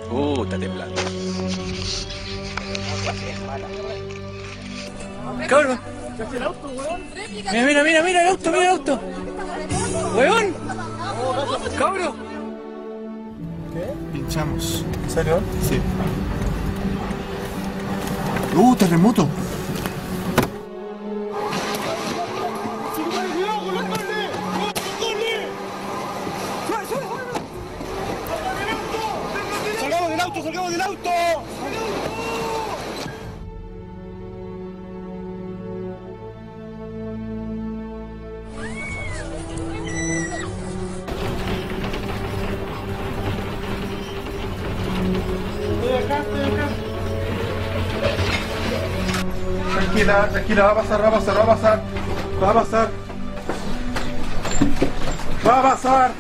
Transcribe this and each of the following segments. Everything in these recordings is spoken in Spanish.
Está temblando. Cabrón. Mira el auto. ¡Huevón! ¡Cabrón! ¿Qué? Pinchamos. ¿En serio? Sí. Terremoto. ¡Salgamos del auto! Tranquila, va a pasar.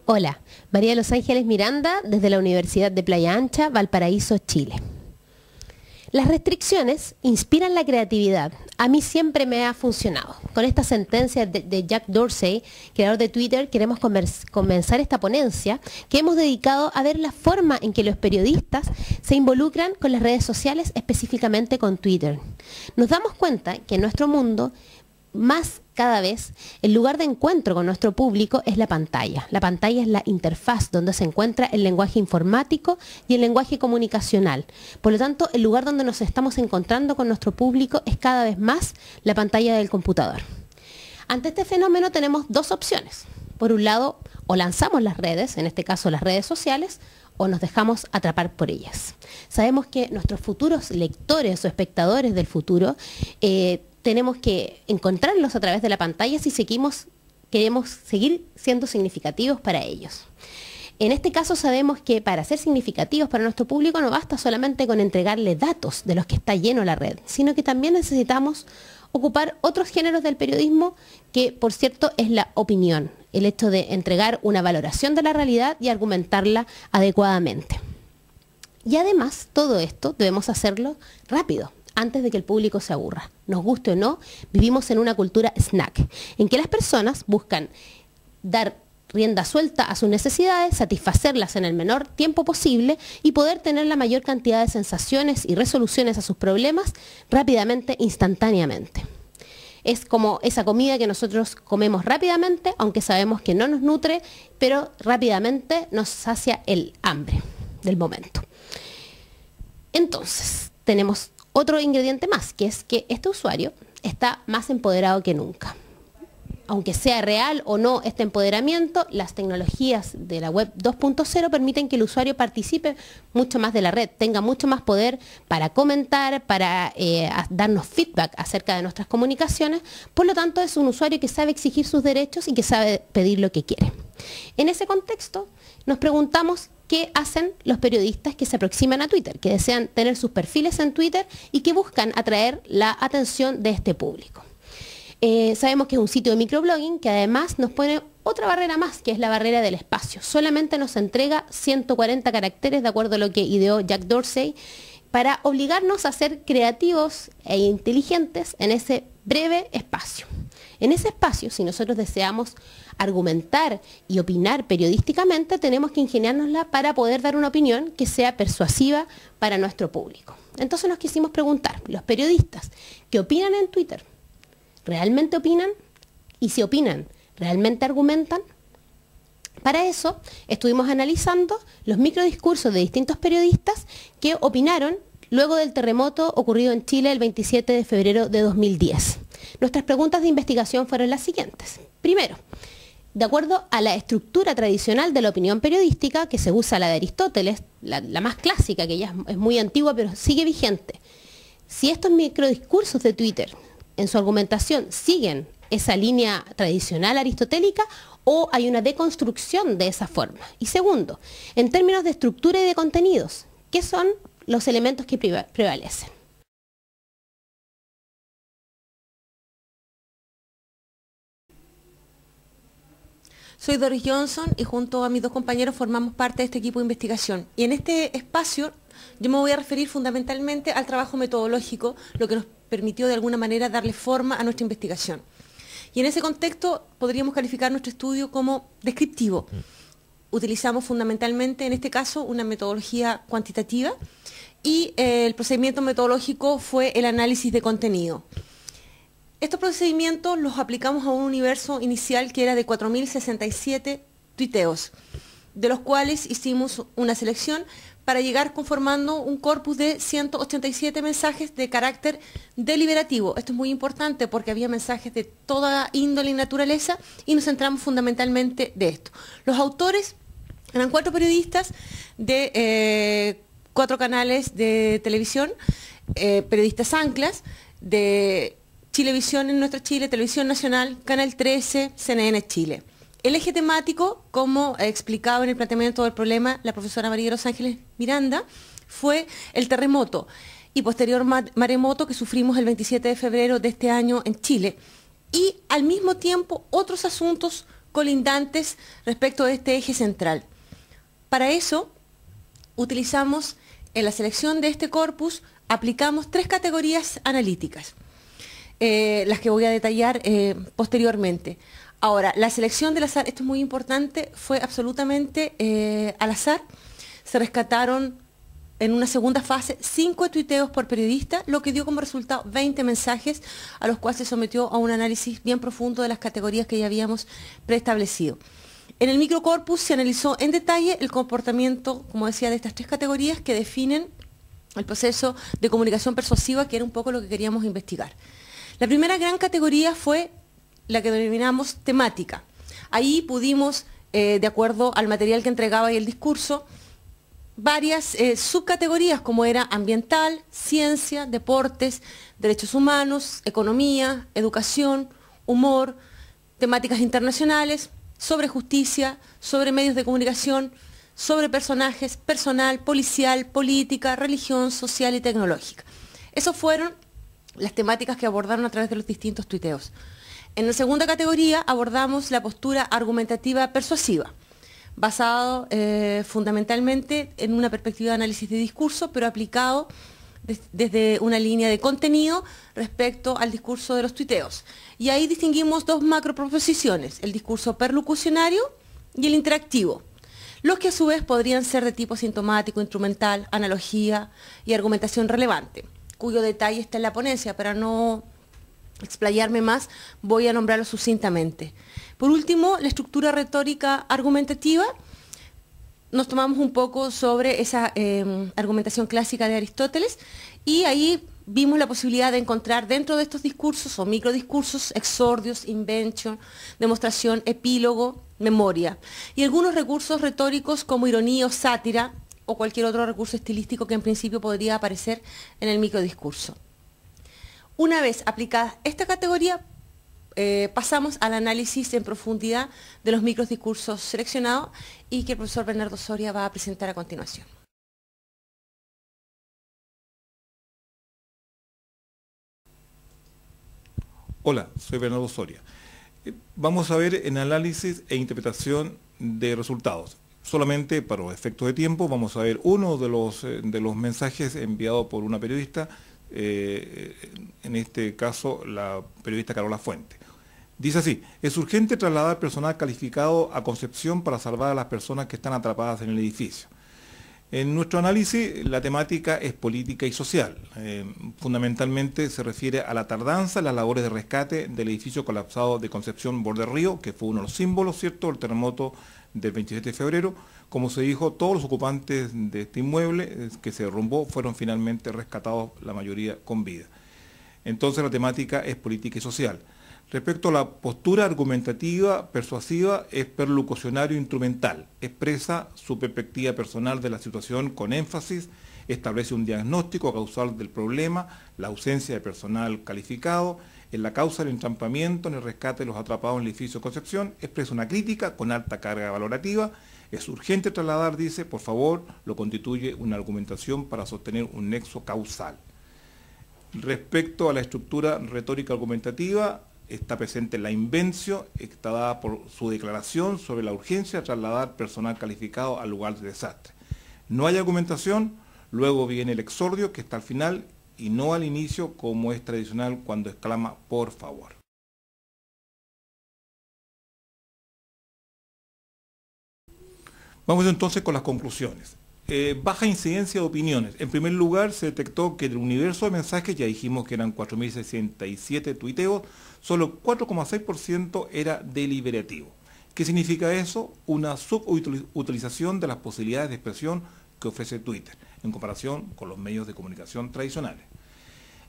Hola, María de los Ángeles Miranda, desde la Universidad de Playa Ancha, Valparaíso, Chile. Las restricciones inspiran la creatividad. A mí siempre me ha funcionado. Con esta sentencia de Jack Dorsey, creador de Twitter, queremos comenzar esta ponencia que hemos dedicado a ver la forma en que los periodistas se involucran con las redes sociales, específicamente con Twitter. Nos damos cuenta que en nuestro mundo, más cada vez, el lugar de encuentro con nuestro público es la pantalla. La pantalla es la interfaz donde se encuentra el lenguaje informático y el lenguaje comunicacional. Por lo tanto, el lugar donde nos estamos encontrando con nuestro público es cada vez más la pantalla del computador. Ante este fenómeno tenemos dos opciones. Por un lado, o lanzamos las redes, en este caso las redes sociales, o nos dejamos atrapar por ellas. Sabemos que nuestros futuros lectores o espectadores del futuro tenemos que encontrarlos a través de la pantalla si queremos seguir siendo significativos para ellos. En este caso sabemos que para ser significativos para nuestro público no basta solamente con entregarle datos de los que está lleno la red, sino que también necesitamos ocupar otros géneros del periodismo que, por cierto, es la opinión, el hecho de entregar una valoración de la realidad y argumentarla adecuadamente. Y además, todo esto debemos hacerlo rápido, antes de que el público se aburra. Nos guste o no, vivimos en una cultura snack, en que las personas buscan dar rienda suelta a sus necesidades, satisfacerlas en el menor tiempo posible y poder tener la mayor cantidad de sensaciones y resoluciones a sus problemas rápidamente, instantáneamente. Es como esa comida que nosotros comemos rápidamente, aunque sabemos que no nos nutre, pero rápidamente nos sacia el hambre del momento. Entonces, tenemos otro ingrediente más, que es que este usuario está más empoderado que nunca. Aunque sea real o no este empoderamiento, las tecnologías de la web 2.0 permiten que el usuario participe mucho más de la red, tenga mucho más poder para comentar, para darnos feedback acerca de nuestras comunicaciones. Por lo tanto, es un usuario que sabe exigir sus derechos y que sabe pedir lo que quiere. En ese contexto, nos preguntamos qué hacen los periodistas que se aproximan a Twitter, que desean tener sus perfiles en Twitter y que buscan atraer la atención de este público. Sabemos que es un sitio de microblogging que además nos pone otra barrera más, que es la barrera del espacio. Solamente nos entrega 140 caracteres, de acuerdo a lo que ideó Jack Dorsey, para obligarnos a ser creativos e inteligentes en ese breve espacio. En ese espacio, si nosotros deseamos argumentar y opinar periodísticamente, tenemos que ingeniárnosla para poder dar una opinión que sea persuasiva para nuestro público. Entonces nos quisimos preguntar, los periodistas que opinan en Twitter, ¿realmente opinan? Y si opinan, ¿realmente argumentan? Para eso estuvimos analizando los microdiscursos de distintos periodistas que opinaron luego del terremoto ocurrido en Chile el 27 de febrero de 2010. Nuestras preguntas de investigación fueron las siguientes. Primero, de acuerdo a la estructura tradicional de la opinión periodística, que se usa la de Aristóteles, la más clásica, que ya es muy antigua pero sigue vigente, si estos microdiscursos de Twitter en su argumentación siguen esa línea tradicional aristotélica o hay una deconstrucción de esa forma. Y segundo, en términos de estructura y de contenidos, ¿qué son los elementos que prevalecen? Soy Doris Johnson y junto a mis dos compañeros formamos parte de este equipo de investigación. Y en este espacio yo me voy a referir fundamentalmente al trabajo metodológico, lo que nos permitió de alguna manera darle forma a nuestra investigación. Y en ese contexto podríamos calificar nuestro estudio como descriptivo. Utilizamos fundamentalmente, en este caso, una metodología cuantitativa y el procedimiento metodológico fue el análisis de contenido. Estos procedimientos los aplicamos a un universo inicial que era de 4.067 tuiteos, de los cuales hicimos una selección para llegar conformando un corpus de 187 mensajes de carácter deliberativo. Esto es muy importante porque había mensajes de toda índole y naturaleza y nos centramos fundamentalmente de esto. Los autores eran 4 periodistas de 4 canales de televisión, periodistas anclas de Chilevisión en Nuestro Chile, Televisión Nacional, Canal 13, CNN Chile. El eje temático, como explicaba en el planteamiento del problema la profesora María de los Ángeles Miranda, fue el terremoto y posterior maremoto que sufrimos el 27 de febrero de este año en Chile y al mismo tiempo otros asuntos colindantes respecto de este eje central. Para eso utilizamos en la selección de este corpus, aplicamos 3 categorías analíticas, las que voy a detallar posteriormente. Ahora, la selección del azar, esto es muy importante, fue absolutamente al azar. Se rescataron en una segunda fase 5 tuiteos por periodista, lo que dio como resultado 20 mensajes a los cuales se sometió a un análisis bien profundo de las categorías que ya habíamos preestablecido. En el microcorpus se analizó en detalle el comportamiento, como decía, de estas 3 categorías que definen el proceso de comunicación persuasiva, que era un poco lo que queríamos investigar. La primera gran categoría fue la que denominamos temática. Ahí pudimos, de acuerdo al material que entregaba y el discurso, varias subcategorías como era ambiental, ciencia, deportes, derechos humanos, economía, educación, humor, temáticas internacionales, sobre justicia, sobre medios de comunicación, sobre personajes, personal, policial, política, religión, social y tecnológica. Esas fueron las temáticas que abordaron a través de los distintos tuiteos. En la segunda categoría abordamos la postura argumentativa persuasiva, basado fundamentalmente en una perspectiva de análisis de discurso, pero aplicado desde una línea de contenido respecto al discurso de los tuiteos. Y ahí distinguimos 2 macroproposiciones, el discurso perlocucionario y el interactivo, los que a su vez podrían ser de tipo sintomático, instrumental, analogía y argumentación relevante, cuyo detalle está en la ponencia. Para no explayarme más, voy a nombrarlo sucintamente. Por último, la estructura retórica argumentativa. Nos tomamos un poco sobre esa argumentación clásica de Aristóteles y ahí vimos la posibilidad de encontrar dentro de estos discursos o microdiscursos exordios, invention, demostración, epílogo, memoria y algunos recursos retóricos como ironía o sátira o cualquier otro recurso estilístico que en principio podría aparecer en el microdiscurso. Una vez aplicada esta categoría, pasamos al análisis en profundidad de los microdiscursos seleccionados y que el profesor Bernardo Soria va a presentar a continuación. Hola, soy Bernardo Soria. Vamos a ver en análisis e interpretación de resultados. Solamente para los efectos de tiempo vamos a ver uno de los mensajes enviados por una periodista, en este caso la periodista Carola Fuente. Dice así: es urgente trasladar personal calificado a Concepción para salvar a las personas que están atrapadas en el edificio. En nuestro análisis la temática es política y social. Fundamentalmente se refiere a la tardanza en las labores de rescate del edificio colapsado de Concepción Borde Río, que fue uno de los símbolos, ¿cierto?, del terremoto del 27 de febrero. Como se dijo, todos los ocupantes de este inmueble que se derrumbó fueron finalmente rescatados, la mayoría con vida. Entonces la temática es política y social. Respecto a la postura argumentativa, persuasiva, es perlocucionario instrumental. Expresa su perspectiva personal de la situación con énfasis, establece un diagnóstico causal del problema, la ausencia de personal calificado, en la causa del entrampamiento, en el rescate de los atrapados en el edificio Concepción, expresa una crítica con alta carga valorativa. Es urgente trasladar, dice, por favor, lo constituye una argumentación para sostener un nexo causal. Respecto a la estructura retórica argumentativa, está presente la invencio, está dada por su declaración sobre la urgencia de trasladar personal calificado al lugar de desastre. No hay argumentación, luego viene el exordio que está al final y no al inicio como es tradicional cuando exclama por favor. Vamos entonces con las conclusiones. Baja incidencia de opiniones. En primer lugar, se detectó que del universo de mensajes, ya dijimos que eran 4.067 tuiteos, solo 4,6% era deliberativo. ¿Qué significa eso? Una subutilización de las posibilidades de expresión que ofrece Twitter, en comparación con los medios de comunicación tradicionales.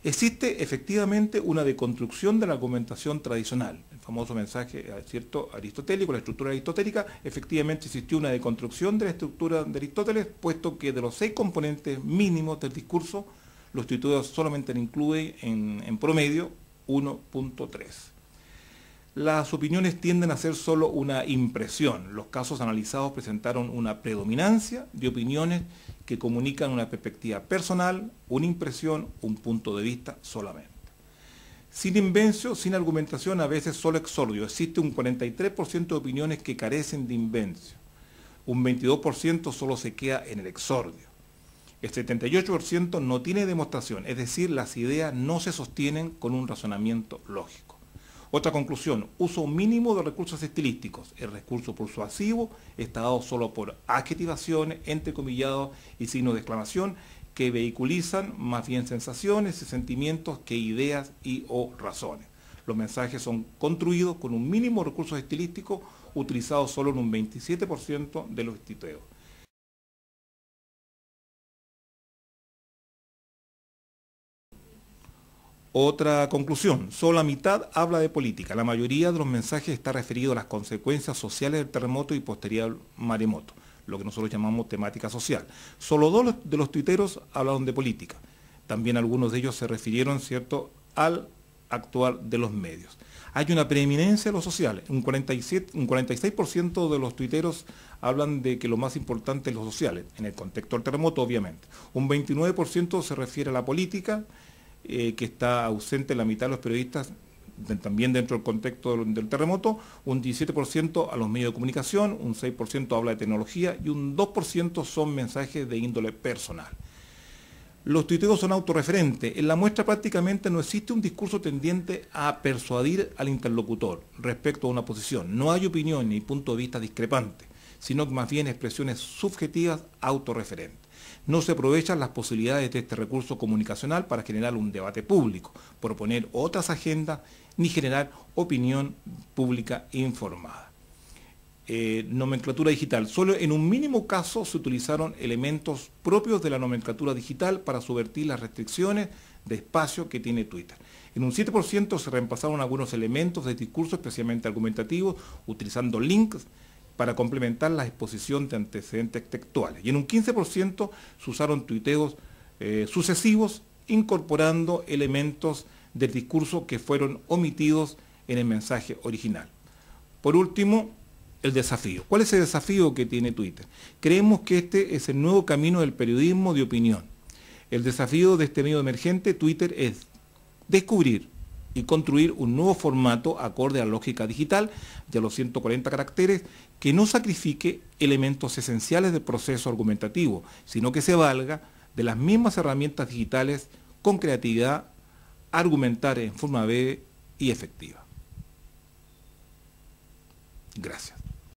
Existe efectivamente una deconstrucción de la argumentación tradicional. El famoso mensaje, ¿cierto?, aristotélico, la estructura aristotélica, efectivamente existió una deconstrucción de la estructura de Aristóteles, puesto que de los 6 componentes mínimos del discurso, los tuiteos solamente incluyen en promedio 1.3. Las opiniones tienden a ser solo una impresión. Los casos analizados presentaron una predominancia de opiniones que comunican una perspectiva personal, una impresión, un punto de vista solamente. Sin invencio, sin argumentación, a veces solo exordio. Existe un 43% de opiniones que carecen de invencio. Un 22% solo se queda en el exordio. El 78% no tiene demostración, es decir, las ideas no se sostienen con un razonamiento lógico. Otra conclusión, uso mínimo de recursos estilísticos. El recurso persuasivo está dado solo por adjetivaciones, entrecomillados y signos de exclamación que vehiculizan más bien sensaciones y sentimientos que ideas y o razones. Los mensajes son construidos con un mínimo de recursos estilísticos utilizados solo en un 27% de los tuiteos. Otra conclusión, solo la mitad habla de política. La mayoría de los mensajes está referido a las consecuencias sociales del terremoto y posterior maremoto, lo que nosotros llamamos temática social. Solo 2 de los tuiteros hablaron de política. También algunos de ellos se refirieron, ¿cierto?, al actuar de los medios. Hay una preeminencia de lo social. Un 46% de los tuiteros hablan de que lo más importante es lo social, en el contexto del terremoto, obviamente. Un 29% se refiere a la política, que está ausente en la mitad de los periodistas, también dentro del contexto del terremoto, un 17% a los medios de comunicación, un 6% habla de tecnología y un 2% son mensajes de índole personal. Los tuiteos son autorreferentes. En la muestra prácticamente no existe un discurso tendiente a persuadir al interlocutor respecto a una posición. No hay opinión ni punto de vista discrepante, sino que más bien expresiones subjetivas autorreferentes. No se aprovechan las posibilidades de este recurso comunicacional para generar un debate público, proponer otras agendas, ni generar opinión pública informada. Nomenclatura digital. Solo en un mínimo caso se utilizaron elementos propios de la nomenclatura digital para subvertir las restricciones de espacio que tiene Twitter. En un 7% se reemplazaron algunos elementos de discurso, especialmente argumentativos, utilizando links para complementar la exposición de antecedentes textuales. Y en un 15% se usaron tuiteos sucesivos, incorporando elementos del discurso que fueron omitidos en el mensaje original. Por último, el desafío. ¿Cuál es el desafío que tiene Twitter? Creemos que este es el nuevo camino del periodismo de opinión. El desafío de este medio emergente, Twitter, es descubrir y construir un nuevo formato acorde a la lógica digital y a los 140 caracteres que no sacrifique elementos esenciales del proceso argumentativo, sino que se valga de las mismas herramientas digitales con creatividad, argumentar en forma breve y efectiva. Gracias.